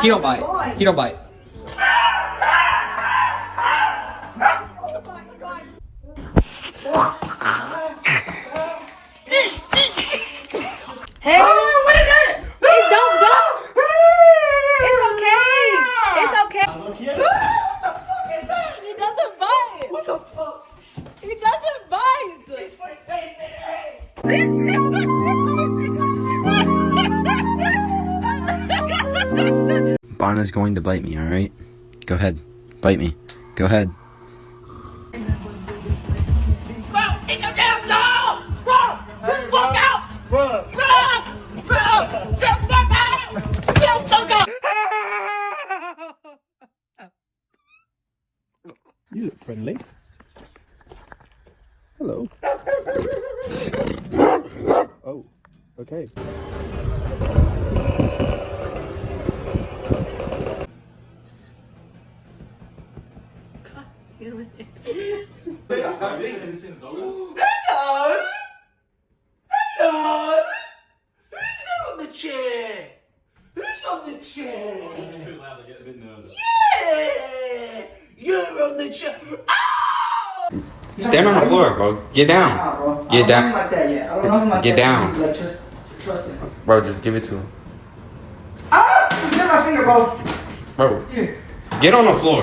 He don't bite. He don't bite. Hey! Don't! It's okay! It's okay! What the fuck is that? He doesn't bite! What the fuck? He doesn't bite! Bonna's going to bite me, alright? Go ahead. Bite me. Go ahead. You look friendly. Hello. Oh, okay. Hello? Hello? Who's on the chair? Who's on the chair? Yeah! You're on the chair. Oh! Stand on the floor, bro. Get down. Get down. Like that yet. I don't know him like Get that. down. Like, trust him. Bro, just give it to him. Ah! Get my finger, bro. Bro, Here. get on the floor.